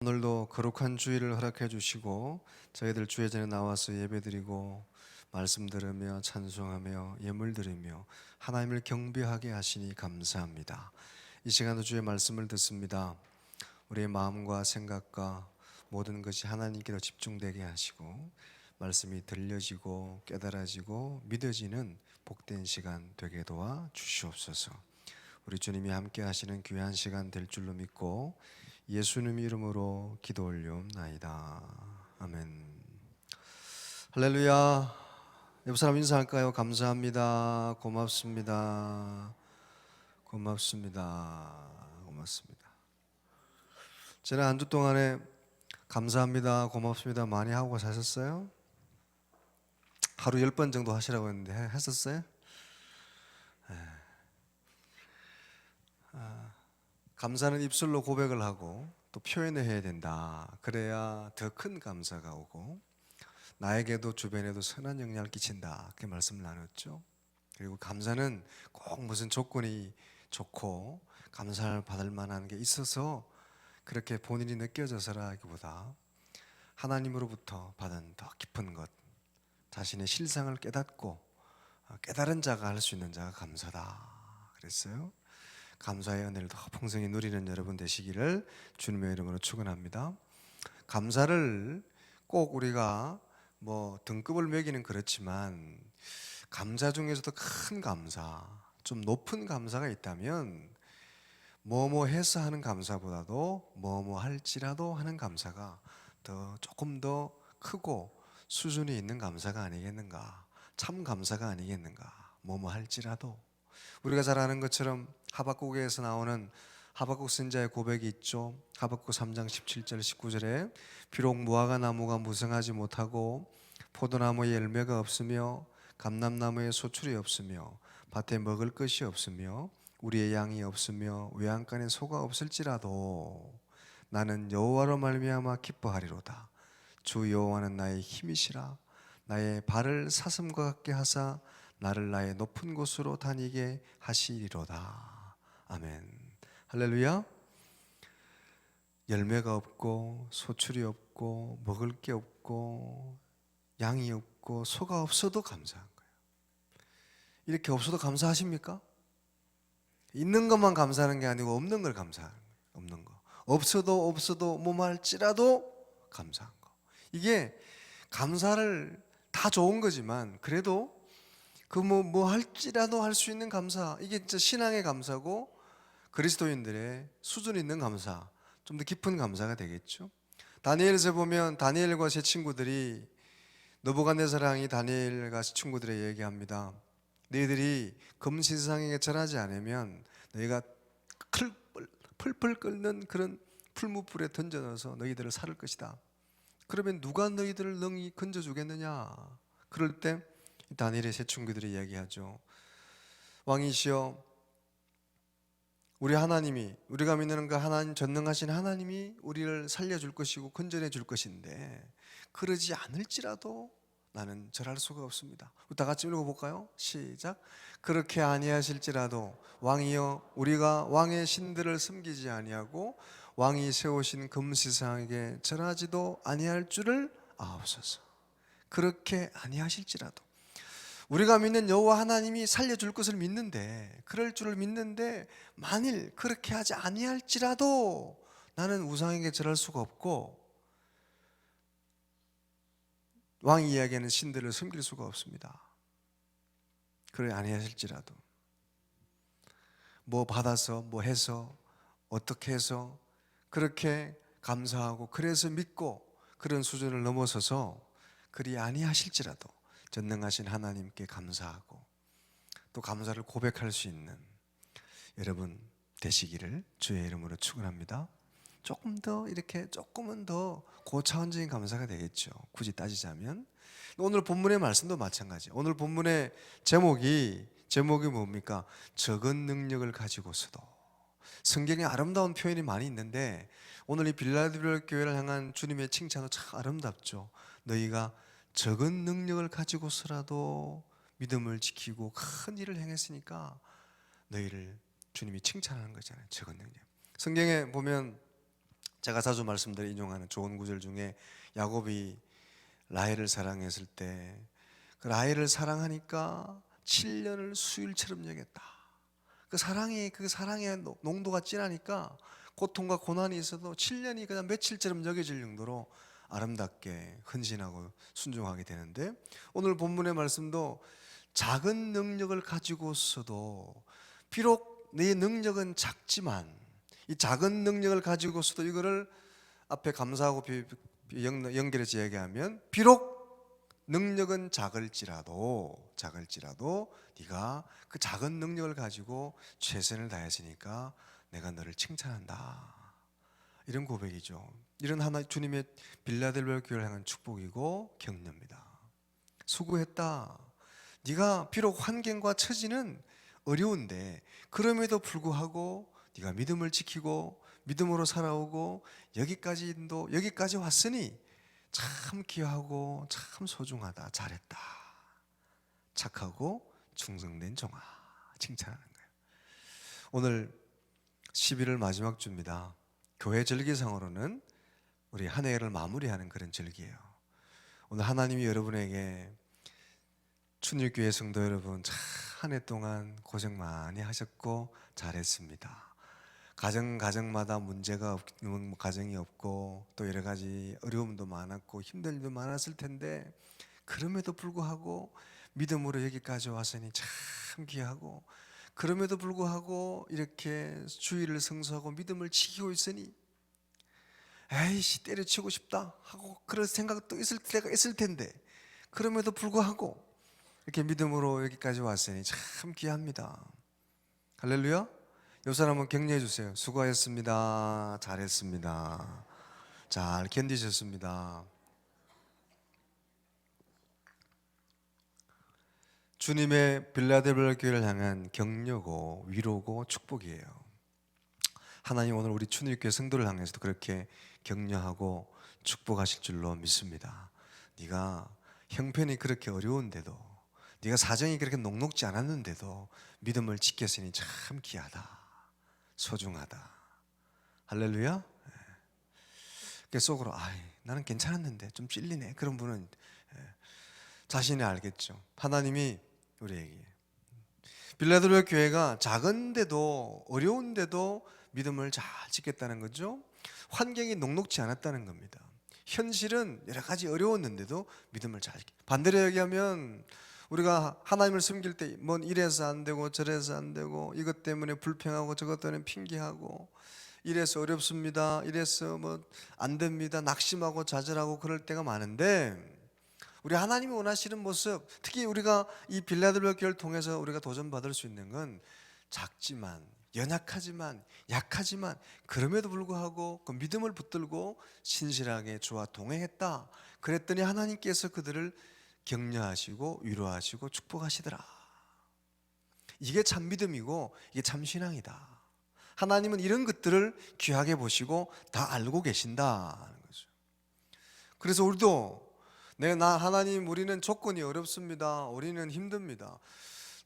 오늘도 거룩한 주일을 허락해 주시고 저희들 주의 전에 나와서 예배드리고 말씀 들으며 찬송하며 예물 드리며 하나님을 경배하게 하시니 감사합니다. 이 시간도 주의 말씀을 듣습니다. 우리의 마음과 생각과 모든 것이 하나님께로 집중되게 하시고 말씀이 들려지고 깨달아지고 믿어지는 복된 시간 되게 도와 주시옵소서. 우리 주님이 함께 하시는 귀한 시간 될 줄로 믿고 예수님 이름으로 기도 올려옵나이다. 아멘. 할렐루야. 옆 사람 인사할까요? 감사합니다. 고맙습니다. 고맙습니다. 고맙습니다. 지난 한 주 동안에 감사합니다, 고맙습니다 많이 하고 사셨어요? 하루 10번 정도 하시라고 했는데 했었어요? 감사는 입술로 고백을 하고 또 표현을 해야 된다. 그래야 더 큰 감사가 오고 나에게도 주변에도 선한 영향을 끼친다. 그렇게 말씀을 나눴죠. 그리고 감사는 꼭 무슨 조건이 좋고 감사를 받을 만한 게 있어서 그렇게 본인이 느껴져서라기보다 하나님으로부터 받은 더 깊은 것, 자신의 실상을 깨닫고 깨달은 자가 할 수 있는 자가 감사다 그랬어요. 감사의 은혜를 더 풍성히 누리는 여러분 되시기를 주님의 이름으로 축원합니다. 감사를 꼭 우리가 뭐 등급을 매기는 그렇지만 감사 중에서도 큰 감사, 좀 높은 감사가 있다면 뭐뭐 해서 하는 감사보다도 뭐뭐 할지라도 하는 감사가 조금 더 크고 수준이 있는 감사가 아니겠는가, 참 감사가 아니겠는가. 뭐뭐 할지라도 우리가 잘 아는 것처럼 하박국에서 나오는 하박국 선지자의 고백이 있죠. 하박국 3장 17절 19절에 비록 무화과 나무가 무성하지 못하고 포도나무에 열매가 없으며 감람나무에 소출이 없으며 밭에 먹을 것이 없으며 우리의 양이 없으며 외양간에 소가 없을지라도 나는 여호와로 말미암아 기뻐하리로다. 주 여호와는 나의 힘이시라. 나의 발을 사슴과 같게 하사 나를 나의 높은 곳으로 다니게 하시리로다. 아멘. 할렐루야. 열매가 없고 소출이 없고 먹을 게 없고 양이 없고 소가 없어도 감사한 거예요. 이렇게 없어도 감사하십니까? 있는 것만 감사하는 게 아니고 없는 걸 감사하는 거예요. 없는 거. 없어도 뭐뭐 할지라도 감사한 거. 이게 감사를 다 좋은 거지만 그래도 그 뭐 할지라도 할 수 있는 감사, 이게 진짜 신앙의 감사고 그리스도인들의 수준 있는 감사, 좀 더 깊은 감사가 되겠죠. 다니엘서 보면 다니엘과 세 친구들이 느부갓네살왕이 다니엘과 친구들에게 얘기합니다. 너희들이 금신상에게 절하지 않으면 너희가 풀풀 끓는 그런 풀무불에 던져 넣어서 너희들을 살을 것이다. 그러면 누가 너희들을 능히 건져주겠느냐. 그럴 때 다니엘의 세 친구들이 얘기하죠. 왕이시여, 우리 하나님이, 우리가 믿는 그 하나님, 전능하신 하나님이 우리를 살려줄 것이고 건져내 줄 것인데 그러지 않을지라도 나는 절할 수가 없습니다. 다 같이 읽어볼까요? 시작. 그렇게 아니하실지라도 왕이여, 우리가 왕의 신들을 섬기지 아니하고 왕이 세우신 금시상에게 절하지도 아니할 줄을 아옵소서. 그렇게 아니하실지라도 우리가 믿는 여호와 하나님이 살려줄 것을 믿는데, 그럴 줄을 믿는데 만일 그렇게 하지 아니할지라도 나는 우상에게 절할 수가 없고 왕이 이야기하는 신들을 섬길 수가 없습니다. 그래 아니하실지라도 뭐 받아서 뭐 해서 어떻게 해서 그렇게 감사하고 그래서 믿고 그런 수준을 넘어서서 그리 아니하실지라도 전능하신 하나님께 감사하고 또 감사를 고백할 수 있는 여러분 되시기를 주의 이름으로 축원합니다. 조금 더 이렇게 조금은 더 고차원적인 감사가 되겠죠. 굳이 따지자면 오늘 본문의 말씀도 마찬가지. 오늘 본문의 제목이 뭡니까? 적은 능력을 가지고서도. 성경에 아름다운 표현이 많이 있는데 오늘 이 빌라델비아 교회를 향한 주님의 칭찬도 참 아름답죠. 너희가 적은 능력을 가지고서라도 믿음을 지키고 큰 일을 행했으니까 너희를 주님이 칭찬하는 거잖아요. 적은 능력. 성경에 보면 제가 자주 말씀드려 인용하는 좋은 구절 중에 야곱이 라헬을 사랑했을 때 그 라헬을 사랑하니까 7년을 수일처럼 여겼다. 그 사랑의 농도가 진하니까 고통과 고난이 있어도 7년이 그냥 며칠처럼 여겨질 정도로 아름답게 헌신하고 순종하게 되는데, 오늘 본문의 말씀도 작은 능력을 가지고서도, 비록 내 능력은 작지만 이 작은 능력을 가지고서도 이거를 앞에 감사하고 연결해서 얘기하면, 비록 능력은 작을지라도 네가 그 작은 능력을 가지고 최선을 다했으니까 내가 너를 칭찬한다. 이런 고백이죠. 이런 하나 주님의 빌라델비아 교회를 향한 축복이고 격려입니다. 수고했다. 네가 비록 환경과 처지는 어려운데 그럼에도 불구하고 네가 믿음을 지키고 믿음으로 살아오고 여기까지 왔으니 참 귀하고 참 소중하다. 잘했다. 착하고 충성된 종아. 칭찬하는 거예요. 오늘 11월 마지막 주입니다. 교회 절기상으로는 우리 한 해를 마무리하는 그런 절기예요. 오늘 하나님이 여러분에게, 춘일교회 성도 여러분, 한 해 동안 고생 많이 하셨고 잘했습니다. 가정마다 문제가 가정이 없고 또 여러 가지 어려움도 많았고 힘든 일도 많았을 텐데, 그럼에도 불구하고 믿음으로 여기까지 왔으니 참 귀하고, 그럼에도 불구하고 이렇게 주의를 성수하고 믿음을 지키고 있으니 에이씨 때려치고 싶다 하고 그런 생각도 있을 때가 있을 텐데, 그럼에도 불구하고 이렇게 믿음으로 여기까지 왔으니 참 귀합니다. 할렐루야. 옆 사람은 격려해 주세요. 수고하셨습니다. 잘했습니다. 잘 견디셨습니다. 주님의 빌라델비아 교회를 향한 격려고 위로고 축복이에요. 하나님 오늘 우리 춘일교회 성도를 향해서도 그렇게 격려하고 축복하실 줄로 믿습니다. 네가 형편이 그렇게 어려운데도, 네가 사정이 그렇게 녹록지 않았는데도 믿음을 지켰으니 참 귀하다. 소중하다. 할렐루야. 속으로 나는 괜찮았는데 좀 찔리네, 그런 분은 자신이 알겠죠. 하나님이 우리에게 빌라델비아 교회가 작은데도 어려운데도 믿음을 잘 지켰다는 거죠. 환경이 녹록지 않았다는 겁니다. 현실은 여러 가지 어려웠는데도 믿음을 잘 지켰다. 반대로 얘기하면 우리가 하나님을 섬길 때 뭐 이래서 안 되고 저래서 안 되고, 이것 때문에 불평하고 저것 때문에 핑계하고, 이래서 어렵습니다, 이래서 뭐 안 됩니다, 낙심하고 좌절하고 그럴 때가 많은데, 우리 하나님이 원하시는 모습, 특히 우리가 이 빌라델비아 교회를 통해서 우리가 도전받을 수 있는 건 작지만 연약하지만 약하지만 그럼에도 불구하고 그 믿음을 붙들고 신실하게 주와 동행했다. 그랬더니 하나님께서 그들을 격려하시고 위로하시고 축복하시더라. 이게 참 믿음이고 이게 참 신앙이다. 하나님은 이런 것들을 귀하게 보시고 다 알고 계신다는 거죠. 그래서 우리도 하나님, 우리는 조건이 어렵습니다. 우리는 힘듭니다.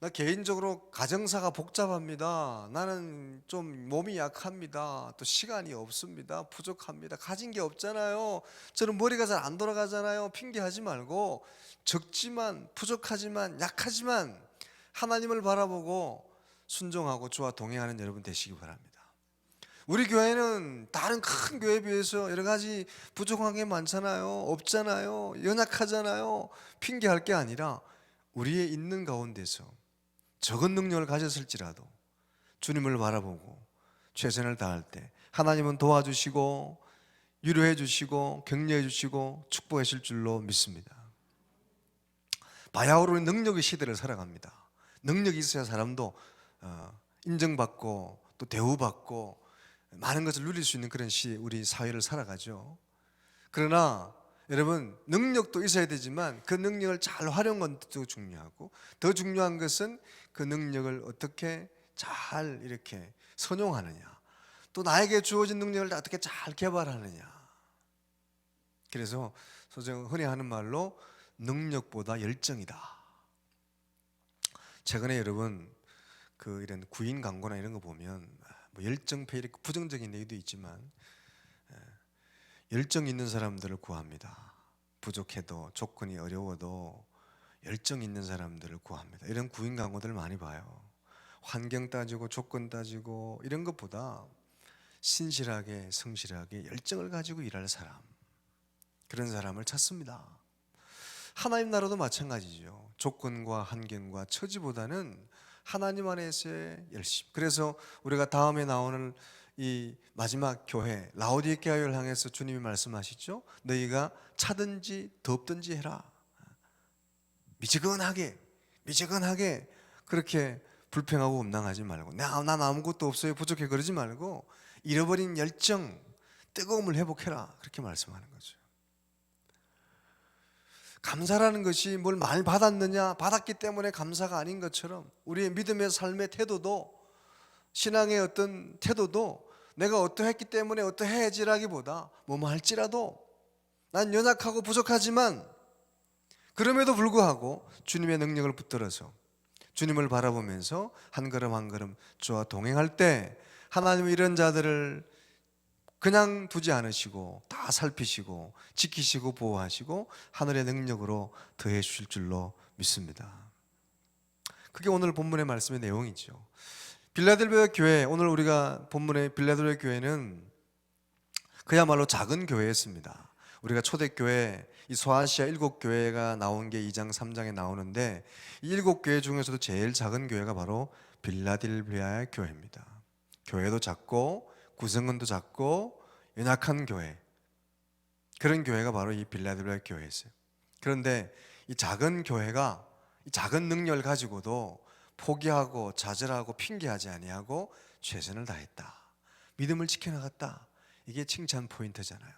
나 개인적으로 가정사가 복잡합니다. 나는 좀 몸이 약합니다. 또 시간이 없습니다. 부족합니다. 가진 게 없잖아요. 저는 머리가 잘 안 돌아가잖아요. 핑계하지 말고, 적지만 부족하지만 약하지만 하나님을 바라보고 순종하고 주와 동행하는 여러분 되시기 바랍니다. 우리 교회는 다른 큰 교회에 비해서 여러 가지 부족한 게 많잖아요. 없잖아요. 연약하잖아요. 핑계할 게 아니라 우리의 있는 가운데서 적은 능력을 가졌을지라도 주님을 바라보고 최선을 다할 때 하나님은 도와주시고 위로해 주시고 격려해 주시고 축복해 주실 줄로 믿습니다. 바야흐로는 능력의 시대를 살아갑니다. 능력이 있어야 사람도 인정받고 또 대우받고 많은 것을 누릴 수 있는 그런 우리 사회를 살아가죠. 그러나 여러분, 능력도 있어야 되지만 그 능력을 잘 활용하는 것도 중요하고, 더 중요한 것은 그 능력을 어떻게 잘 이렇게 선용하느냐, 또 나에게 주어진 능력을 어떻게 잘 개발하느냐. 그래서 흔히 하는 말로 능력보다 열정이다. 최근에 여러분 이런 구인 광고나 이런 거 보면 뭐 열정페이 이렇게 부정적인 얘기도 있지만, 열정 있는 사람들을 구합니다. 부족해도 조건이 어려워도 열정 있는 사람들을 구합니다. 이런 구인 강호들 많이 봐요. 환경 따지고 조건 따지고 이런 것보다 신실하게 성실하게 열정을 가지고 일할 사람, 그런 사람을 찾습니다. 하나님 나라도 마찬가지죠. 조건과 환경과 처지보다는 하나님 안에서의 열심. 그래서 우리가 다음에 나오는 이 마지막 교회 라오디게아를 향해서 주님이 말씀하시죠. 너희가 차든지 덥든지 해라. 미지근하게 그렇게 불평하고 원망하지 말고 난 아무것도 없어요 부족해 그러지 말고 잃어버린 열정, 뜨거움을 회복해라, 그렇게 말씀하는 거죠. 감사라는 것이 뭘 많이 받았느냐, 받았기 때문에 감사가 아닌 것처럼 우리의 믿음의 삶의 태도도, 신앙의 어떤 태도도 내가 어떠했기 때문에 어떠해야지라기보다 뭐뭐 할지라도 난 연약하고 부족하지만 그럼에도 불구하고 주님의 능력을 붙들어서 주님을 바라보면서 한 걸음 한 걸음 주와 동행할 때 하나님은 이런 자들을 그냥 두지 않으시고 다 살피시고 지키시고 보호하시고 하늘의 능력으로 더해 주실 줄로 믿습니다. 그게 오늘 본문의 말씀의 내용이죠. 빌라델비아 교회, 오늘 우리가 본문의 빌라델비아 교회는 그야말로 작은 교회였습니다. 우리가 초대교회, 이 소아시아 7교회가 나온 게 2장 3장에 나오는데 이 7교회 중에서도 제일 작은 교회가 바로 빌라델비아 교회입니다. 교회도 작고 구성원도 작고 연약한 교회, 그런 교회가 바로 이 빌라델비아 교회였어요. 그런데 이 작은 교회가 이 작은 능력을 가지고도 포기하고 좌절하고 핑계하지 아니하고 최선을 다했다, 믿음을 지켜나갔다. 이게 칭찬 포인트잖아요.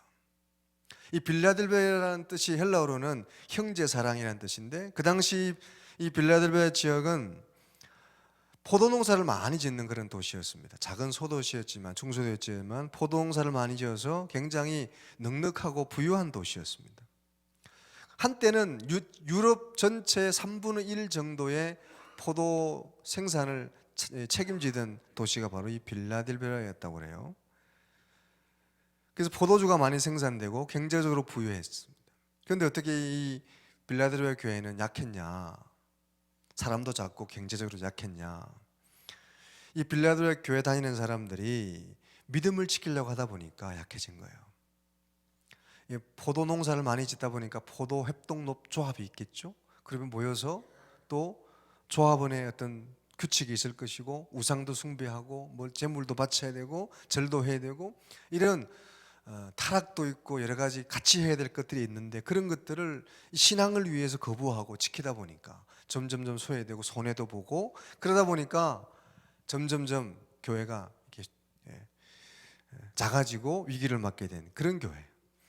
이 빌라델비아라는 뜻이 헬라어로는 형제 사랑이라는 뜻인데 그 당시 이 빌라델비아 지역은 포도농사를 많이 짓는 그런 도시였습니다. 작은 소도시였지만 중소도였지만 포도농사를 많이 지어서 굉장히 넉넉하고 부유한 도시였습니다. 한때는 유럽 전체의 3분의 1 정도의 포도 생산을 책임지던 도시가 바로 이 빌라델비아였다고 그래요. 그래서 포도주가 많이 생산되고 경제적으로 부유했습니다. 그런데 어떻게 이 빌라델비아 교회는 약했냐? 사람도 작고 경제적으로 약했냐? 이 빌라델비아 교회 다니는 사람들이 믿음을 지키려고 하다 보니까 약해진 거예요. 포도 농사를 많이 짓다 보니까 포도 협동조합이 있겠죠. 그러면 모여서 또 조합원의 어떤 규칙이 있을 것이고 우상도 숭배하고 뭐 재물도 바쳐야 되고 절도 해야 되고 이런 타락도 있고 여러 가지 같이 해야 될 것들이 있는데 그런 것들을 신앙을 위해서 거부하고 지키다 보니까 점점점 소외되고 손해도 보고 그러다 보니까 점점점 교회가 이렇게 작아지고 위기를 맞게 된 그런 교회.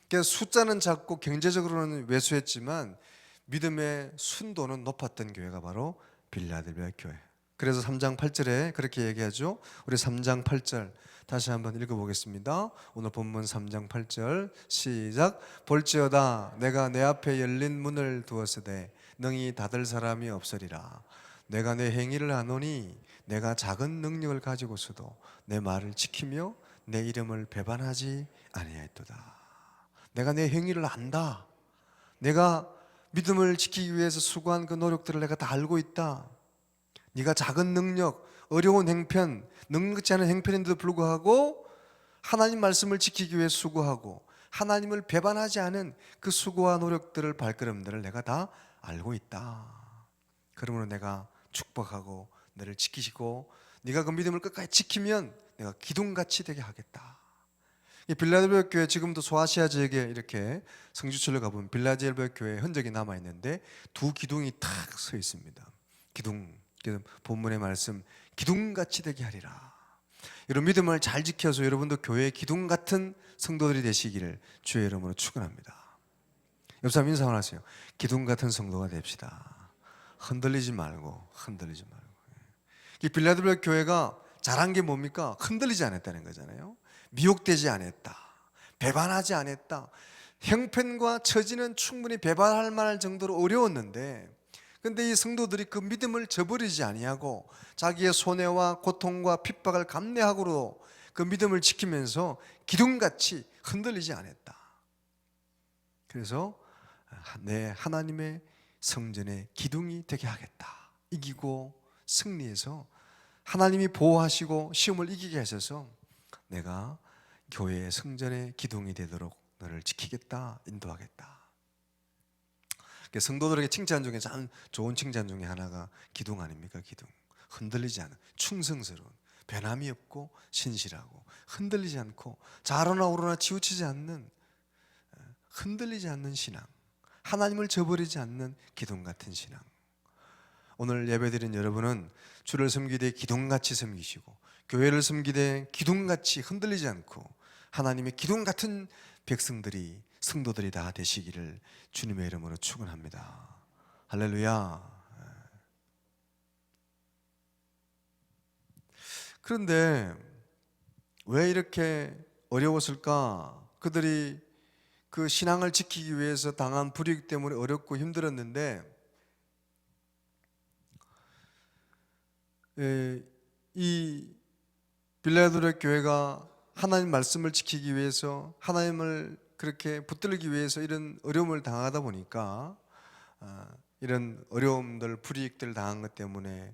그래서 숫자는 작고 경제적으로는 왜소했지만 믿음의 순도는 높았던 교회가 바로 빌라델비아 교회. 그래서 3장 8절에 그렇게 얘기하죠. 우리 3장 8절 다시 한번 읽어보겠습니다. 오늘 본문 3장 8절 시작. 볼지어다 내가 내 앞에 열린 문을 두었으되 능히 닫을 사람이 없으리라. 내가 내 행위를 아노니 내가 작은 능력을 가지고서도 내 말을 지키며 내 이름을 배반하지 아니하였도다. 내가 내 행위를 안다. 내가 믿음을 지키기 위해서 수고한 그 노력들을 내가 다 알고 있다. 네가 작은 능력, 어려운 행편, 능력지 않은 행편인데도 불구하고 하나님 말씀을 지키기 위해 수고하고 하나님을 배반하지 않은 그 수고와 노력들을 발걸음들을 내가 다 알고 있다. 그러므로 내가 축복하고 너를 지키시고 네가 그 믿음을 끝까지 지키면 내가 기둥같이 되게 하겠다. 이 빌라델비아 교회 지금도 소아시아 지역에 이렇게 성지순례 가보면 빌라델비아 교회 흔적이 남아 있는데 두 기둥이 탁 서 있습니다. 기둥, 본문의 말씀 기둥같이 되게 하리라. 여러분 믿음을 잘 지켜서 여러분도 교회의 기둥 같은 성도들이 되시기를 주의 이름으로 축원합니다. 옆 사람 인사 하세요. 기둥 같은 성도가 됩시다. 흔들리지 말고. 이 빌라델비아 교회가 잘한 게 뭡니까? 흔들리지 않았다는 거잖아요. 미혹되지 않았다. 배반하지 않았다. 형편과 처지는 충분히 배반할 만할 정도로 어려웠는데 근데 이 성도들이 그 믿음을 저버리지 아니하고 자기의 손해와 고통과 핍박을 감내하고로 그 믿음을 지키면서 기둥같이 흔들리지 않았다. 그래서 내 하나님의 성전의 기둥이 되게 하겠다. 이기고 승리해서 하나님이 보호하시고 시험을 이기게 하셔서 내가 교회의 성전의 기둥이 되도록 너를 지키겠다, 인도하겠다. 성도들에게 칭찬 중에 참 좋은 칭찬 중에 하나가 기둥 아닙니까? 기둥. 흔들리지 않은, 충성스러운, 변함이 없고 신실하고, 흔들리지 않고 좌로나 우로나 치우치지 않는, 흔들리지 않는 신앙, 하나님을 저버리지 않는 기둥 같은 신앙. 오늘 예배드린 여러분은 주를 섬기되 기둥같이 섬기시고, 교회를 섬기되 기둥같이 흔들리지 않고 하나님의 기둥 같은 백성들이, 성도들이 다 되시기를 주님의 이름으로 축원합니다. 할렐루야. 그런데 왜 이렇게 어려웠을까? 그들이 그 신앙을 지키기 위해서 당한 불이익 때문에 어렵고 힘들었는데, 이 빌라델피아 교회가 하나님 말씀을 지키기 위해서, 하나님을 그렇게 붙들기 위해서 이런 어려움을 당하다 보니까 이런 어려움들, 불이익들 당한 것 때문에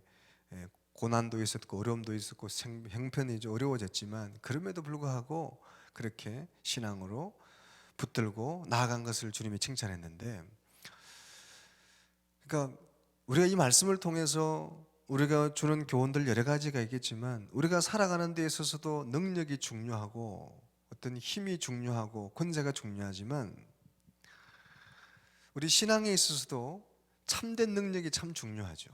고난도 있었고 어려움도 있었고 형편이 좀 어려워졌지만, 그럼에도 불구하고 그렇게 신앙으로 붙들고 나아간 것을 주님이 칭찬했는데, 그러니까 우리가 이 말씀을 통해서 우리가 주는 교훈들 여러 가지가 있겠지만, 우리가 살아가는 데 있어서도 능력이 중요하고 어떤 힘이 중요하고 권세가 중요하지만, 우리 신앙에 있어서도 참된 능력이 참 중요하죠.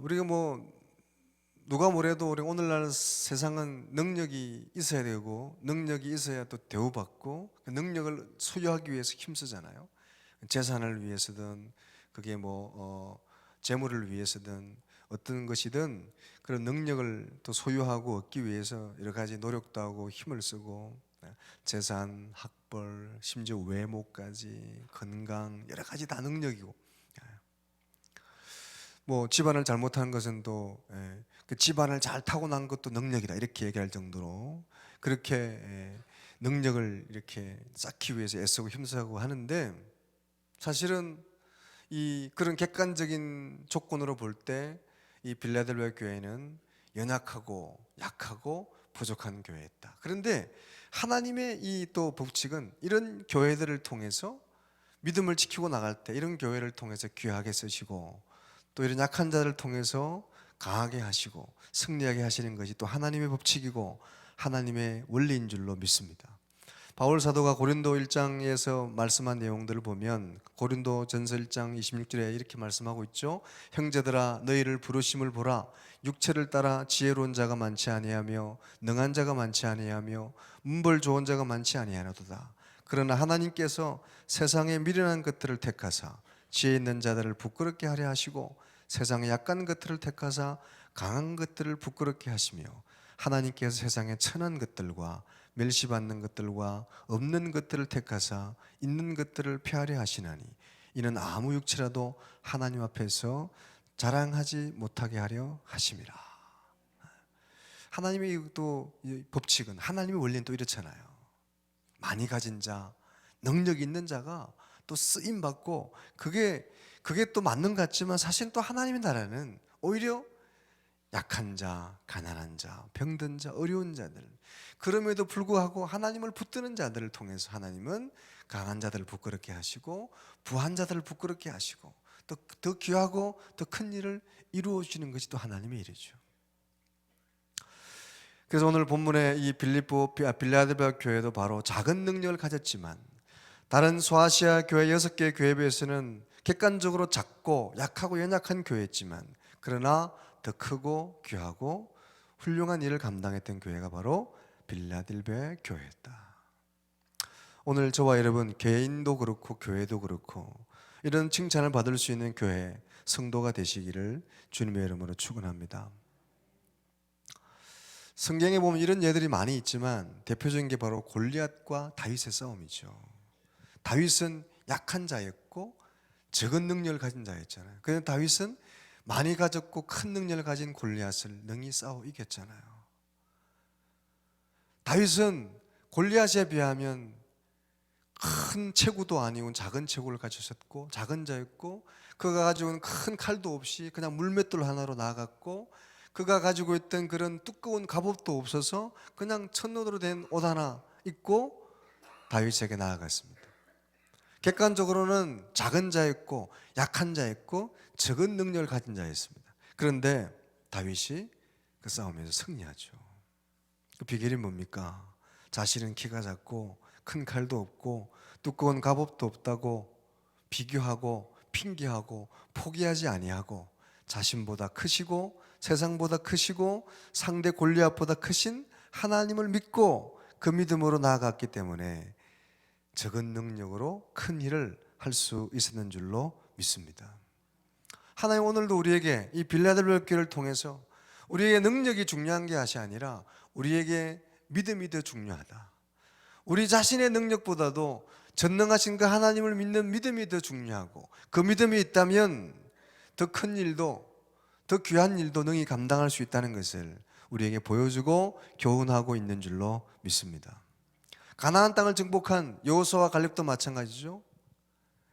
우리가 누가 뭐래도 우리 오늘날 세상은 능력이 있어야 되고, 능력이 있어야 또 대우받고, 그 능력을 소유하기 위해서 힘쓰잖아요. 재산을 위해서든, 그게 재물을 위해서든, 어떤 것이든 그런 능력을 또 소유하고 얻기 위해서 여러 가지 노력도 하고 힘을 쓰고, 재산, 학벌, 심지어 외모까지, 건강, 여러 가지 다 능력이고, 집안을 잘못한 것은 또 그 집안을 잘 타고난 것도 능력이다, 이렇게 얘기할 정도로 그렇게 능력을 이렇게 쌓기 위해서 애쓰고 힘쓰고 하는데, 사실은 그런 객관적인 조건으로 볼 때 이 빌라델피아 교회는 연약하고 약하고 부족한 교회였다. 그런데 하나님의 이 또 법칙은 이런 교회들을 통해서 믿음을 지키고 나갈 때 이런 교회를 통해서 귀하게 쓰시고, 또 이런 약한 자를 통해서 강하게 하시고 승리하게 하시는 것이 또 하나님의 법칙이고 하나님의 원리인 줄로 믿습니다. 바울 사도가 고린도 1장에서 말씀한 내용들을 보면, 고린도 전서 1장 26절에 이렇게 말씀하고 있죠. 형제들아, 너희를 부르심을 보라. 육체를 따라 지혜로운 자가 많지 아니하며 능한 자가 많지 아니하며 문벌 좋은 자가 많지 아니하노도다. 그러나 하나님께서 세상의 미련한 것들을 택하사 지혜 있는 자들을 부끄럽게 하려 하시고, 세상의 약한 것들을 택하사 강한 것들을 부끄럽게 하시며, 하나님께서 세상의 천한 것들과 멸시받는 것들과 없는 것들을 택하사 있는 것들을 폐하려 하시나니, 이는 아무 육체라도 하나님 앞에서 자랑하지 못하게 하려 하심이라. 하나님의 또 법칙은, 하나님의 원리는 또 이렇잖아요. 많이 가진 자, 능력 있는 자가 또 쓰임 받고, 그게 또 맞는 것 같지만, 사실 또 하나님의 나라는 오히려 약한 자, 가난한 자, 병든 자, 어려운 자들, 그럼에도 불구하고 하나님을 붙드는 자들을 통해서 하나님은 강한 자들을 부끄럽게 하시고 부한 자들을 부끄럽게 하시고, 또 더 귀하고 더 큰 일을 이루어 주시는 것이 또 하나님의 일이죠. 그래서 오늘 본문의 이 빌라델피아 교회도 바로 작은 능력을 가졌지만, 다른 소아시아 교회 6개 교회에 비해서는 객관적으로 작고 약하고 연약한 교회였지만, 그러나 더 크고 귀하고 훌륭한 일을 감당했던 교회가 바로 빌라델피아 교회였다. 오늘 저와 여러분, 개인도 그렇고 교회도 그렇고 이런 칭찬을 받을 수 있는 교회, 성도가 되시기를 주님의 이름으로 축원합니다. 성경에 보면 이런 예들이 많이 있지만, 대표적인 게 바로 골리앗과 다윗의 싸움이죠. 다윗은 약한 자였고 적은 능력을 가진 자였잖아요. 그런데 다윗은 많이 가졌고 큰 능력을 가진 골리앗을 능히 싸워 이겼잖아요. 다윗은 골리앗에 비하면 큰 체구도 아니고 작은 체구를 가지셨고 작은 자였고, 그가 가지고 있는 큰 칼도 없이 그냥 물맷돌 하나로 나아갔고, 그가 가지고 있던 그런 두꺼운 갑옷도 없어서 그냥 천으로 된 옷 하나 입고 다윗에게 나아갔습니다. 객관적으로는 작은 자였고 약한 자였고 적은 능력을 가진 자였습니다. 그런데 다윗이 그 싸움에서 승리하죠. 그 비결이 뭡니까? 자신은 키가 작고 큰 칼도 없고 두꺼운 갑옷도 없다고 비교하고 핑계하고 포기하지 아니하고, 자신보다 크시고 세상보다 크시고 상대 골리앗보다 크신 하나님을 믿고 그 믿음으로 나아갔기 때문에 적은 능력으로 큰 일을 할 수 있었는 줄로 믿습니다. 하나님 오늘도 우리에게 이 빌라델비아 교회를 통해서 우리에게 능력이 중요한 것이 아니라 우리에게 믿음이 더 중요하다. 우리 자신의 능력보다도 전능하신 그 하나님을 믿는 믿음이 더 중요하고, 그 믿음이 있다면 더 큰 일도 더 귀한 일도 능히 감당할 수 있다는 것을 우리에게 보여주고 교훈하고 있는 줄로 믿습니다. 가나안 땅을 정복한 여호수아와 갈렙도 마찬가지죠.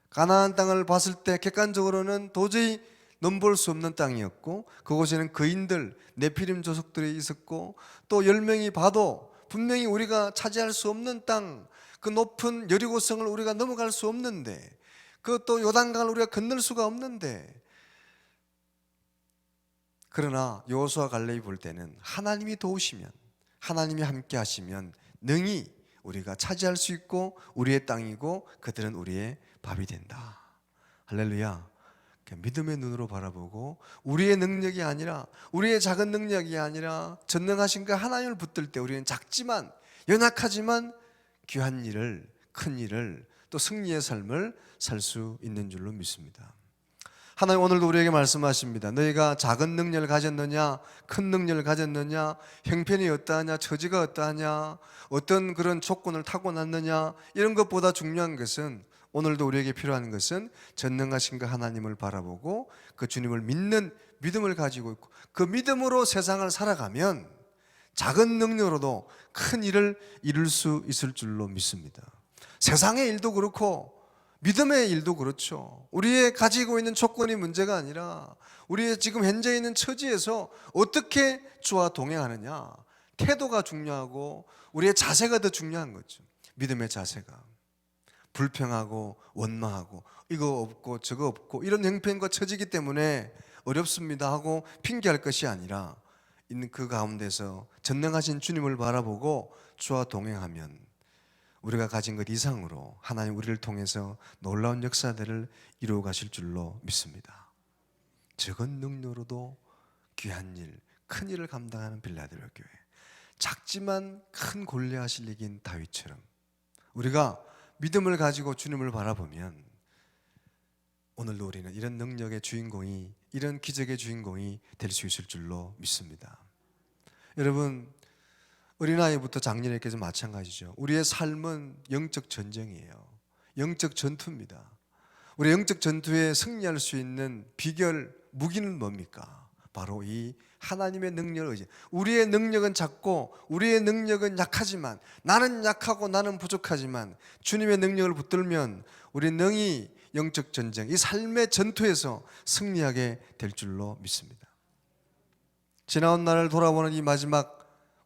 가나안 땅을 봤을 때 객관적으로는 도저히 넘볼 수 없는 땅이었고, 그곳에는 거인들, 네피림 조속들이 있었고, 또 10명이 봐도 분명히 우리가 차지할 수 없는 땅, 그 높은 여리고성을 우리가 넘어갈 수 없는데, 그것도 요단강을 우리가 건널 수가 없는데, 그러나 여호수아 갈렙이 볼 때는 하나님이 도우시면, 하나님이 함께 하시면 능히 우리가 차지할 수 있고 우리의 땅이고 그들은 우리의 밥이 된다. 할렐루야. 믿음의 눈으로 바라보고 우리의 능력이 아니라, 우리의 작은 능력이 아니라 전능하신 그 하나님을 붙들 때 우리는 작지만 연약하지만 귀한 일을, 큰 일을, 또 승리의 삶을 살 수 있는 줄로 믿습니다. 하나님 오늘도 우리에게 말씀하십니다. 너희가 작은 능력을 가졌느냐, 큰 능력을 가졌느냐, 형편이 어떠하냐, 처지가 어떠하냐, 어떤 그런 조건을 타고났느냐, 이런 것보다 중요한 것은, 오늘도 우리에게 필요한 것은 전능하신 그 하나님을 바라보고 그 주님을 믿는 믿음을 가지고 있고, 그 믿음으로 세상을 살아가면 작은 능력으로도 큰 일을 이룰 수 있을 줄로 믿습니다. 세상의 일도 그렇고 믿음의 일도 그렇죠. 우리의 가지고 있는 조건이 문제가 아니라 우리의 지금 현재 있는 처지에서 어떻게 주와 동행하느냐, 태도가 중요하고 우리의 자세가 더 중요한 거죠. 믿음의 자세가 불평하고 원망하고 이거 없고 저거 없고 이런 형편과 처지기 때문에 어렵습니다 하고 핑계할 것이 아니라, 있는 그 가운데서 전능하신 주님을 바라보고 주와 동행하면 우리가 가진 것 이상으로 하나님 우리를 통해서 놀라운 역사들을 이루어 가실 줄로 믿습니다. 적은 능력으로도 귀한 일, 큰 일을 감당하는 빌라델비아 교회, 작지만 큰 골리앗을 이긴 다윗처럼 우리가 믿음을 가지고 주님을 바라보면 오늘도 우리는 이런 능력의 주인공이, 이런 기적의 주인공이 될 수 있을 줄로 믿습니다. 여러분, 어린아이부터 장년에게도 마찬가지죠. 우리의 삶은 영적 전쟁이에요. 영적 전투입니다. 우리 영적 전투에 승리할 수 있는 비결, 무기는 뭡니까? 바로 이 하나님의 능력을 의지. 우리의 능력은 작고 우리의 능력은 약하지만, 나는 약하고 나는 부족하지만 주님의 능력을 붙들면 우리 능히 영적 전쟁, 이 삶의 전투에서 승리하게 될 줄로 믿습니다. 지나온 날을 돌아보는 이 마지막,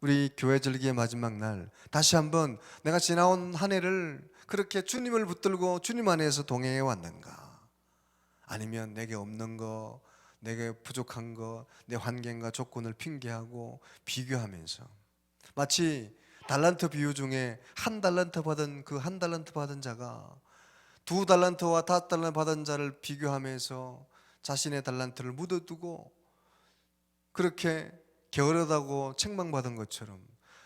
우리 교회 절기의 마지막 날, 다시 한번 내가 지나온 한 해를 그렇게 주님을 붙들고 주님 안에서 동행해 왔는가? 아니면 내게 없는 거, 내게 부족한 거, 내 환경과 조건을 핑계하고 비교하면서, 마치 달란트 비유 중에 한 달란트 받은 그 한 달란트 받은 자가 두 달란트와 5달란트 받은 자를 비교하면서 자신의 달란트를 묻어두고 그렇게 게으르다고 책망받은 것처럼,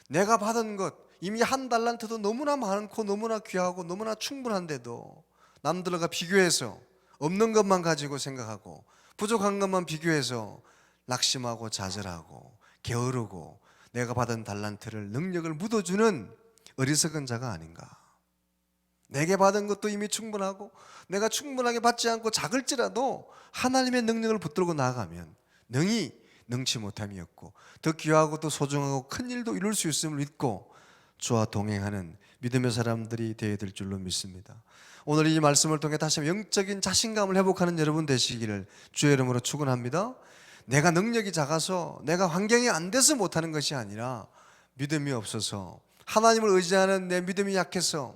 내가 받은 것 이미 한 달란트도 너무나 많고 너무나 귀하고 너무나 충분한데도 남들과 비교해서 없는 것만 가지고 생각하고 부족한 것만 비교해서 낙심하고 좌절하고 게으르고 내가 받은 달란트를, 능력을 묻어주는 어리석은 자가 아닌가. 내게 받은 것도 이미 충분하고 내가 충분하게 받지 않고 작을지라도 하나님의 능력을 붙들고 나아가면 능히 능치 못함이 없고 더 귀하고 더 소중하고 큰 일도 이룰 수 있음을 믿고 주와 동행하는 믿음의 사람들이 되어야 될 줄로 믿습니다. 오늘 이 말씀을 통해 다시 한번 영적인 자신감을 회복하는 여러분 되시기를 주의 이름으로 축원합니다. 내가 능력이 작아서 내가 환경이 안 돼서 못하는 것이 아니라 믿음이 없어서 하나님을 의지하는 내 믿음이 약해서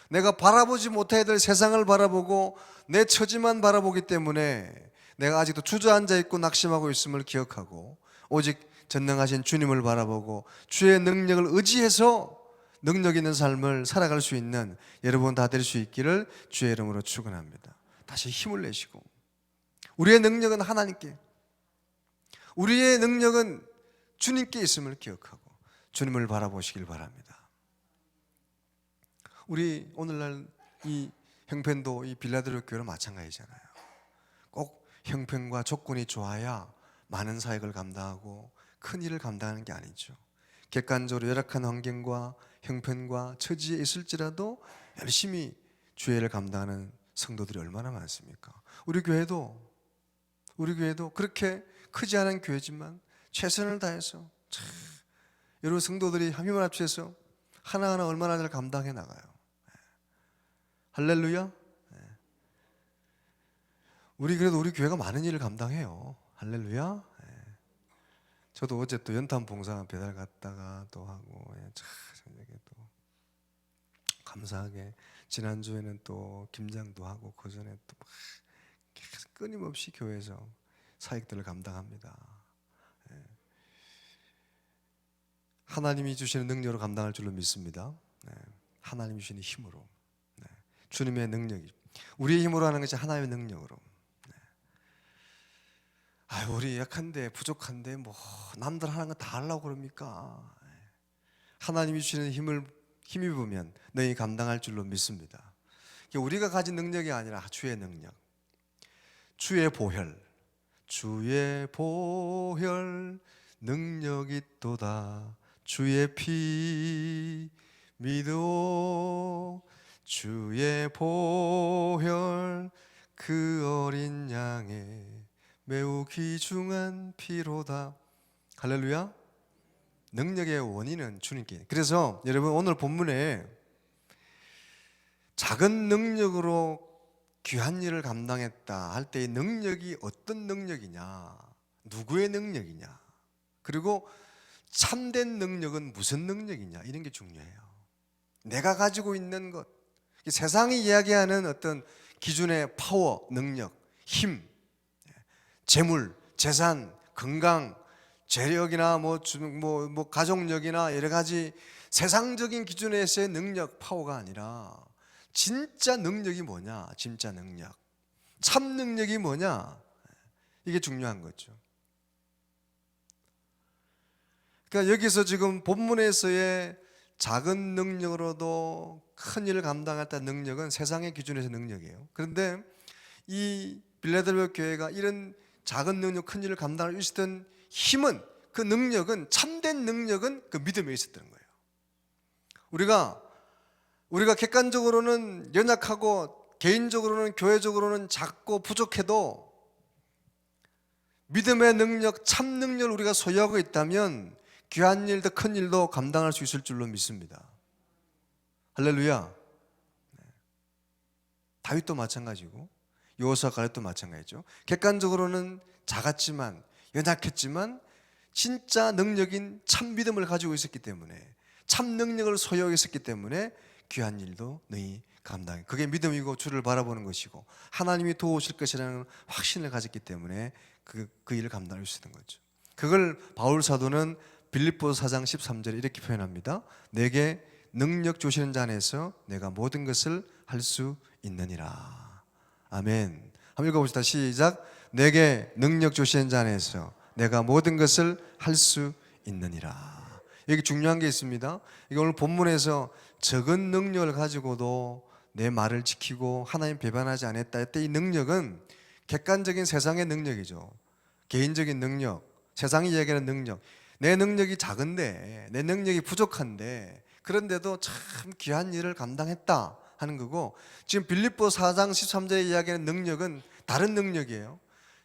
내가 바라보지 못해야 될 세상을 바라보고 내 처지만 바라보기 때문에 내가 아직도 주저앉아 있고 낙심하고 있음을 기억하고 오직 전능하신 주님을 바라보고 주의 능력을 의지해서 능력 있는 삶을 살아갈 수 있는 여러분 다 될 수 있기를 주의 이름으로 축원합니다. 다시 힘을 내시고 우리의 능력은 하나님께, 우리의 능력은 주님께 있음을 기억하고 주님을 바라보시길 바랍니다. 우리 오늘날 이 형편도 이 빌라델비아 교회는 마찬가지잖아요. 꼭 형편과 조건이 좋아야 많은 사역을 감당하고 큰 일을 감당하는 게 아니죠. 객관적으로 열악한 환경과 형편과 처지에 있을지라도 열심히 주의 일을 감당하는 성도들이 얼마나 많습니까? 우리 교회도 그렇게 크지 않은 교회지만 최선을 다해서 여러분 성도들이 힘을 합쳐서 하나하나 얼마나 잘 감당해 나가요. 할렐루야. 우리 그래도 우리 교회가 많은 일을 감당해요. 할렐루야. 저도 어제 또 연탄 봉사 배달 갔다가 또 하고 또 감사하게 지난주에는 또 김장도 하고 그 전에 또 계속 끊임없이 교회에서 사역들을 감당합니다. 하나님이 주시는 능력으로 감당할 줄로 믿습니다. 하나님이 주시는 힘으로, 주님의 능력이, 우리의 힘으로 하는 것이 하나님의 능력으로. 우리 약한데 부족한데 뭐 남들 하는 거 다 하려고 그럽니까? 하나님이 주시는 힘이 보면 너희 감당할 줄로 믿습니다. 우리가 가진 능력이 아니라 주의 능력, 주의 보혈 능력이 있도다. 주의 피 믿어 주의 보혈 그 어린 양의 매우 귀중한 피로다. 할렐루야. 능력의 원인은 주님께. 그래서 여러분 오늘 본문에 작은 능력으로 귀한 일을 감당했다 할 때의 능력이 어떤 능력이냐, 누구의 능력이냐, 그리고 참된 능력은 무슨 능력이냐, 이런 게 중요해요. 내가 가지고 있는 것, 세상이 이야기하는 어떤 기준의 파워, 능력, 힘, 재물, 재산, 건강, 재력이나 뭐 가족력이나 여러 가지 세상적인 기준에서의 능력, 파워가 아니라 진짜 능력이 뭐냐, 진짜 능력, 참 능력이 뭐냐, 이게 중요한 거죠. 그러니까 여기서 지금 본문에서의 작은 능력으로도 큰 일을 감당했다는 능력은 세상의 기준에서 능력이에요. 그런데 이 빌라델비아 교회가 이런 작은 능력, 큰 일을 감당할 수 있었던 힘은, 그 능력은, 참된 능력은 그 믿음에 있었던 거예요. 우리가 객관적으로는 연약하고 개인적으로는 교회적으로는 작고 부족해도 믿음의 능력, 참 능력을 우리가 소유하고 있다면 귀한 일도 큰 일도 감당할 수 있을 줄로 믿습니다. 할렐루야. 다윗도 마찬가지고 여호수아 갈렙도 마찬가지죠. 객관적으로는 작았지만 연약했지만 진짜 능력인 참 믿음을 가지고 있었기 때문에, 참 능력을 소유하고 있었기 때문에 귀한 일도 너희 감당해. 그게 믿음이고 주를 바라보는 것이고 하나님이 도우실 것이라는 확신을 가졌기 때문에 그 일을 감당할 수 있는 거죠. 그걸 바울 사도는 빌립보서 4장 13절에 이렇게 표현합니다. 내게 능력 주시는 자 안에서 내가 모든 것을 할 수 있느니라. 아멘. 한번 읽어봅시다. 시작. 내게 능력 주시는 자 안에서 내가 모든 것을 할 수 있느니라. 여기 중요한 게 있습니다. 이게 오늘 본문에서 적은 능력을 가지고도 내 말을 지키고 하나님 배반하지 않았다 했을 때 이 능력은 객관적인 세상의 능력이죠. 개인적인 능력, 세상이 얘기하는 능력. 내 능력이 작은데, 내 능력이 부족한데 그런데도 참 귀한 일을 감당했다 하는 거고, 지금 빌립보서 4장 13절에 이야기하는 능력은 다른 능력이에요.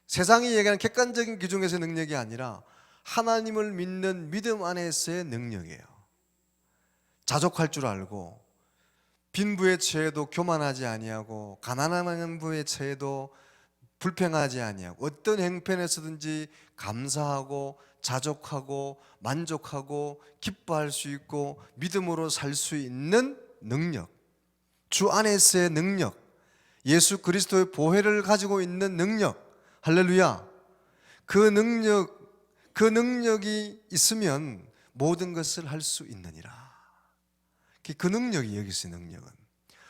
세상이 얘기하는 객관적인 기준에서의 능력이 아니라 하나님을 믿는 믿음 안에서의 능력이에요. 자족할 줄 알고 빈부의 처해도 교만하지 아니하고 가난한 부의 처해도 불평하지 아니하고 어떤 형편에서든지 감사하고 자족하고 만족하고 기뻐할 수 있고 믿음으로 살 수 있는 능력, 주 안에서의 능력, 예수 그리스도의 보혈을 가지고 있는 능력, 할렐루야. 그 능력이 있으면 모든 것을 할 수 있느니라. 그 능력이 여기 있어요. 능력은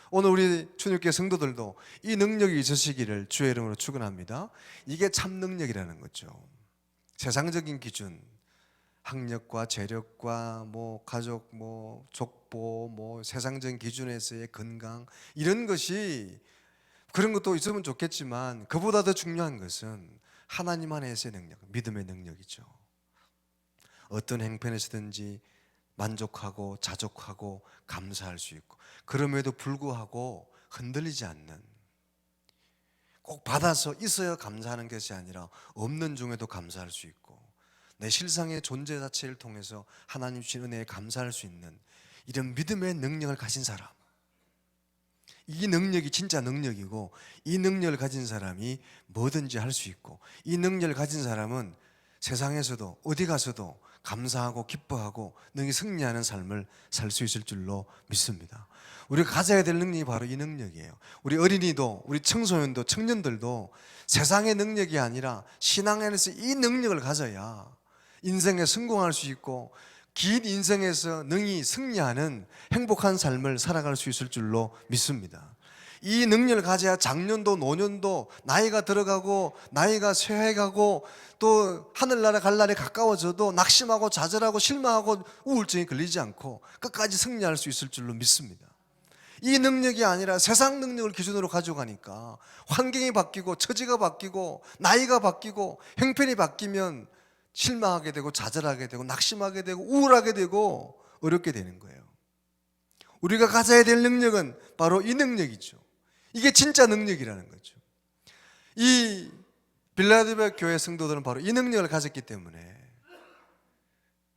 오늘 우리 주님께 성도들도 이 능력이 있으시기를 주의 이름으로 축원합니다. 이게 참 능력이라는 거죠. 세상적인 기준, 학력과 재력과 뭐 가족, 뭐 족보, 뭐 세상적인 기준에서의 건강, 이런 것이 그런 것도 있으면 좋겠지만 그보다 더 중요한 것은 하나님 안에서의 능력, 믿음의 능력이죠. 어떤 형편에서든지 만족하고 자족하고 감사할 수 있고, 그럼에도 불구하고 흔들리지 않는, 꼭 받아서 있어야 감사하는 것이 아니라 없는 중에도 감사할 수 있고, 내 실상의 존재 자체를 통해서 하나님 주신 은혜에 감사할 수 있는 이런 믿음의 능력을 가진 사람, 이 능력이 진짜 능력이고, 이 능력을 가진 사람이 뭐든지 할 수 있고, 이 능력을 가진 사람은 세상에서도 어디 가서도 감사하고 기뻐하고 능히 승리하는 삶을 살 수 있을 줄로 믿습니다. 우리가 가져야 될 능력이 바로 이 능력이에요. 우리 어린이도, 우리 청소년도, 청년들도 세상의 능력이 아니라 신앙 안에서 이 능력을 가져야 인생에 성공할 수 있고 긴 인생에서 능히 승리하는 행복한 삶을 살아갈 수 있을 줄로 믿습니다. 이 능력을 가져야 작년도 노년도 나이가 들어가고 나이가 쇠해가고 또 하늘나라 갈 날이 가까워져도 낙심하고 좌절하고 실망하고 우울증에 걸리지 않고 끝까지 승리할 수 있을 줄로 믿습니다. 이 능력이 아니라 세상 능력을 기준으로 가져가니까 환경이 바뀌고 처지가 바뀌고 나이가 바뀌고 형편이 바뀌면 실망하게 되고 좌절하게 되고 낙심하게 되고 우울하게 되고 어렵게 되는 거예요. 우리가 가져야 될 능력은 바로 이 능력이죠. 이게 진짜 능력이라는 거죠. 이 빌라델비아 교회 성도들은 바로 이 능력을 가졌기 때문에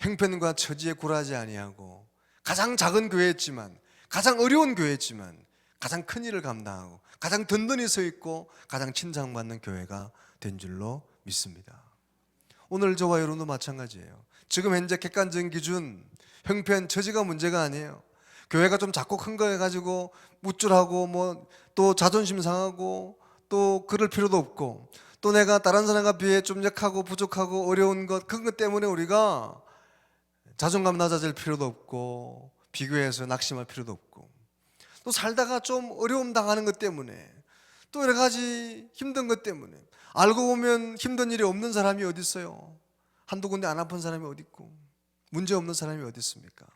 형편과 처지에 굴하지 아니하고 가장 작은 교회였지만, 가장 어려운 교회였지만 가장 큰 일을 감당하고 가장 든든히 서 있고 가장 칭찬받는 교회가 된 줄로 믿습니다. 오늘 저와 여러분도 마찬가지예요. 지금 현재 객관적인 기준, 형편, 처지가 문제가 아니에요. 교회가 좀 작고 큰 거 해가지고 우쭐하고 뭐 또 자존심 상하고 또 그럴 필요도 없고, 또 내가 다른 사람과 비해 좀 약하고 부족하고 어려운 것, 그런 것 때문에 우리가 자존감 낮아질 필요도 없고 비교해서 낙심할 필요도 없고, 또 살다가 좀 어려움 당하는 것 때문에 또 여러 가지 힘든 것 때문에, 알고 보면 힘든 일이 없는 사람이 어디 있어요? 한두 군데 안 아픈 사람이 어디 있고 문제 없는 사람이 어디 있습니까?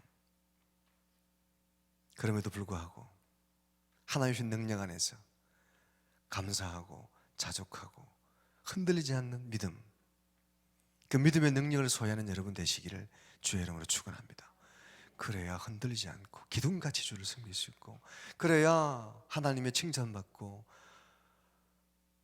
그럼에도 불구하고 하나님 주신 능력 안에서 감사하고 자족하고 흔들리지 않는 믿음, 그 믿음의 능력을 소유하는 여러분 되시기를 주의 이름으로 축원합니다. 그래야 흔들리지 않고 기둥같이 주를 섬길 수 있고, 그래야 하나님의 칭찬받고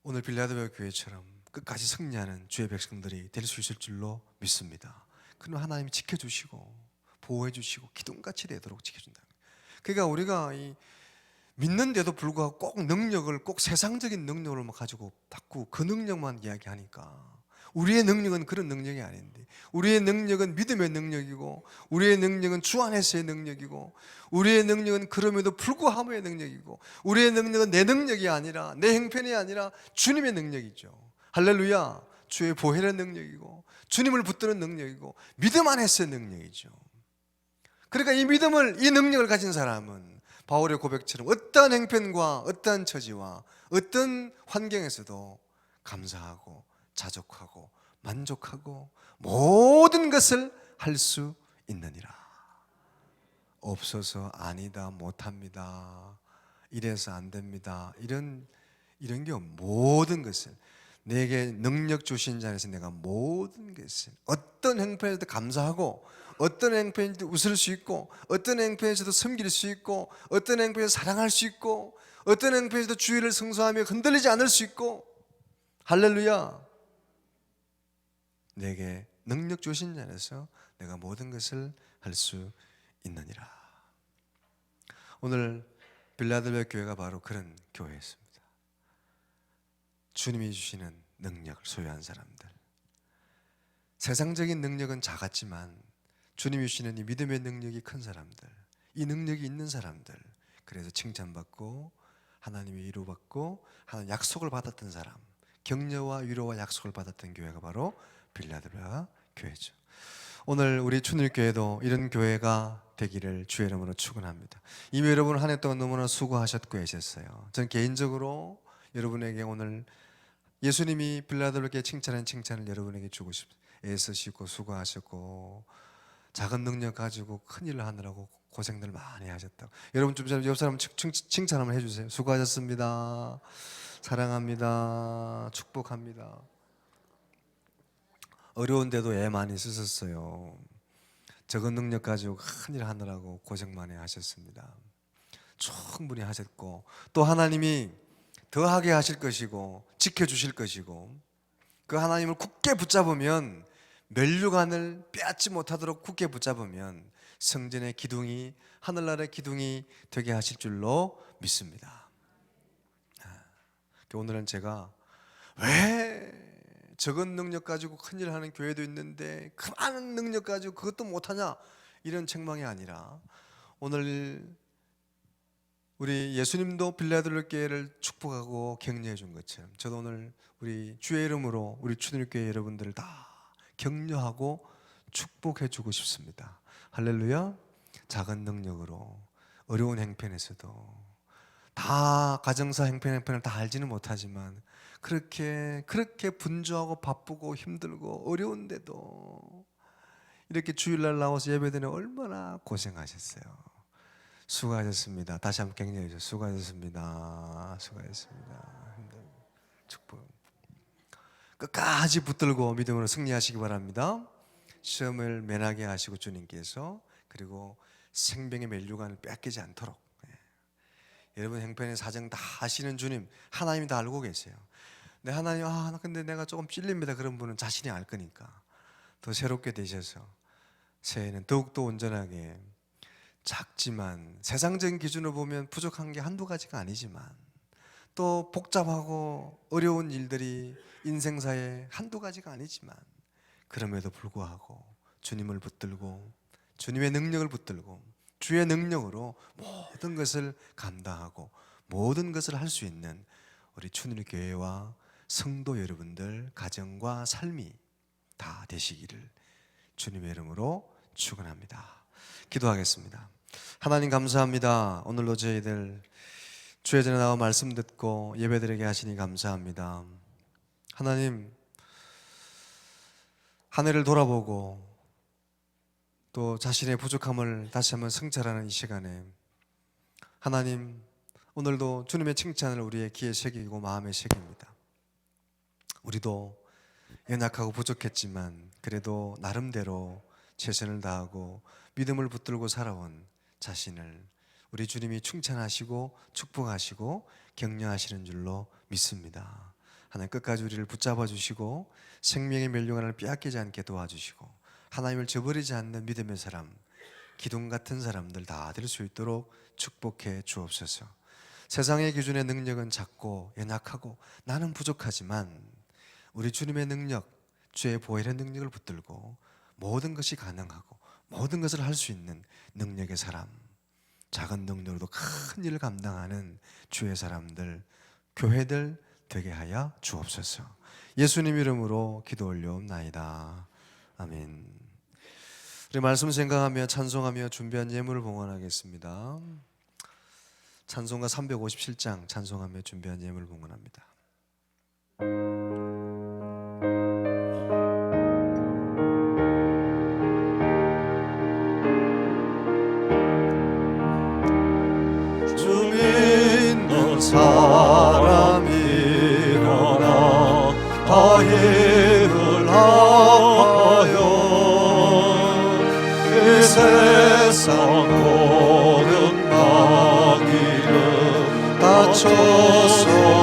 오늘 빌라델비아 교회처럼 끝까지 승리하는 주의 백성들이 될 수 있을 줄로 믿습니다. 그럼 하나님이 지켜주시고 보호해주시고 기둥같이 되도록 지켜준다. 그러니까 우리가 이 믿는데도 불구하고 꼭 능력을, 꼭 세상적인 능력을 가지고 자꾸 그 능력만 이야기하니까, 우리의 능력은 그런 능력이 아닌데, 우리의 능력은 믿음의 능력이고, 우리의 능력은 주 안에서의 능력이고, 우리의 능력은 그럼에도 불구함의 능력이고, 우리의 능력은 내 능력이 아니라, 내 형편이 아니라 주님의 능력이죠. 할렐루야. 주의 보혈의 능력이고 주님을 붙드는 능력이고 믿음 안에서의 능력이죠. 그러니까 이 믿음을, 이 능력을 가진 사람은 바울의 고백처럼 어떠한 형편과 어떠한 처지와 어떤 환경에서도 감사하고 자족하고 만족하고 모든 것을 할 수 있느니라. 없어서 아니다, 못합니다, 이래서 안 됩니다, 이런 게 모든 것을, 내게 능력 주신 자에서 내가 모든 것을, 어떤 형편에서도 감사하고 어떤 형편에서도 웃을 수 있고 어떤 형편에서도 섬길 수 있고 어떤 형편에서 사랑할 수 있고 어떤 형편에서도 주의를 성수하며 흔들리지 않을 수 있고, 할렐루야. 내게 능력 주신 자에서 내가 모든 것을 할 수 있느니라. 오늘 빌라델비아 교회가 바로 그런 교회였습니다. 주님이 주시는 능력을 소유한 사람들, 세상적인 능력은 작았지만 주님이 주시는 이 믿음의 능력이 큰 사람들, 이 능력이 있는 사람들, 그래서 칭찬받고 하나님의 위로받고 하나님 약속을 받았던 사람, 격려와 위로와 약속을 받았던 교회가 바로 빌라델비아 교회죠. 오늘 우리 춘일교회도 이런 교회가 되기를 주의 이름으로 축원합니다. 이미 여러분 한 해 동안 너무나 수고하셨고 애쓰셨어요. 전 개인적으로 여러분에게 오늘 예수님이 빌라델비아에 칭찬한 칭찬을 여러분에게 주고 싶습니다. 애쓰시고 수고하셨고 작은 능력 가지고 큰 일을 하느라고 고생들 많이 하셨다고. 여러분 좀 옆 사람 칭찬 한번 해주세요. 수고하셨습니다. 사랑합니다. 축복합니다. 어려운데도 애 많이 쓰셨어요. 적은 능력 가지고 큰 일 하느라고 고생 많이 하셨습니다. 충분히 하셨고 또 하나님이 더하게 하실 것이고 지켜주실 것이고 그 하나님을 굳게 붙잡으면 면류관을 빼앗지 못하도록 굳게 붙잡으면 성전의 기둥이 하늘나라의 기둥이 되게 하실 줄로 믿습니다. 오늘은 제가 왜 적은 능력 가지고 큰일 하는 교회도 있는데 그 많은 능력 가지고 그것도 못하냐 이런 책망이 아니라 오늘 우리 예수님도 빌라델비아 교회를 축복하고 격려해 준 것처럼 저도 오늘 우리 주의 이름으로 우리 춘일교회 여러분들을 다 격려하고 축복해 주고 싶습니다. 할렐루야. 작은 능력으로 어려운 행편에서도 다 가정사 행편을 다 알지는 못하지만 그렇게 분주하고 바쁘고 힘들고 어려운데도 이렇게 주일날 나와서 예배드리는 얼마나 고생하셨어요. 수고하셨습니다. 다시 한번 격려해 주세요. 수고하셨습니다. 수고하셨습니다. 축복. 끝까지 붙들고 믿음으로 승리하시기 바랍니다. 시험을 면하게 하시고 주님께서 그리고 생명의 면류관을 뺏기지 않도록 여러분 행편의 사정 다 아시는 주님 하나님이 다 알고 계세요. 근데 하나님 근데 내가 조금 찔립니다. 그런 분은 자신이 알 거니까 더 새롭게 되셔서 새해는 더욱더 온전하게 작지만 세상적인 기준으로 보면 부족한 게 한두 가지가 아니지만 또 복잡하고 어려운 일들이 인생사에 한두 가지가 아니지만 그럼에도 불구하고 주님을 붙들고 주님의 능력을 붙들고 주의 능력으로 모든 것을 감당하고 모든 것을 할 수 있는 우리 춘일교회와 성도 여러분들 가정과 삶이 다 되시기를 주님의 이름으로 축원합니다. 기도하겠습니다. 하나님 감사합니다. 오늘도 저희들 주의 전에 나와 말씀 듣고 예배드리게 하시니 감사합니다. 하나님 한 해를 돌아보고 또 자신의 부족함을 다시 한번 성찰하는 이 시간에 하나님 오늘도 주님의 칭찬을 우리의 귀에 새기고 마음에 새깁니다. 우리도 연약하고 부족했지만 그래도 나름대로 최선을 다하고 믿음을 붙들고 살아온 자신을 우리 주님이 칭찬하시고 축복하시고 격려하시는 줄로 믿습니다. 하나님 끝까지 우리를 붙잡아 주시고 생명의 멸류관을 빼앗기지 않게 도와주시고 하나님을 저버리지 않는 믿음의 사람, 기둥 같은 사람들 다 될 수 있도록 축복해 주옵소서. 세상의 기준의 능력은 작고 연약하고 나는 부족하지만 우리 주님의 능력, 주의 보혈의 능력을 붙들고 모든 것이 가능하고 모든 것을 할 수 있는 능력의 사람, 작은 능력으로도 큰 일을 감당하는 주의 사람들, 교회들 되게 하여 주옵소서. 예수님 이름으로 기도 올려옵나이다. 아멘. 우리 말씀 생각하며 찬송하며 준비한 예물을 봉헌하겠습니다. 찬송가 357장 찬송하며 준비한 예물을 봉헌합니다. 주 믿는 사람 일어나 다 일을 하여 이 세상 모든 마귀를 다쳐서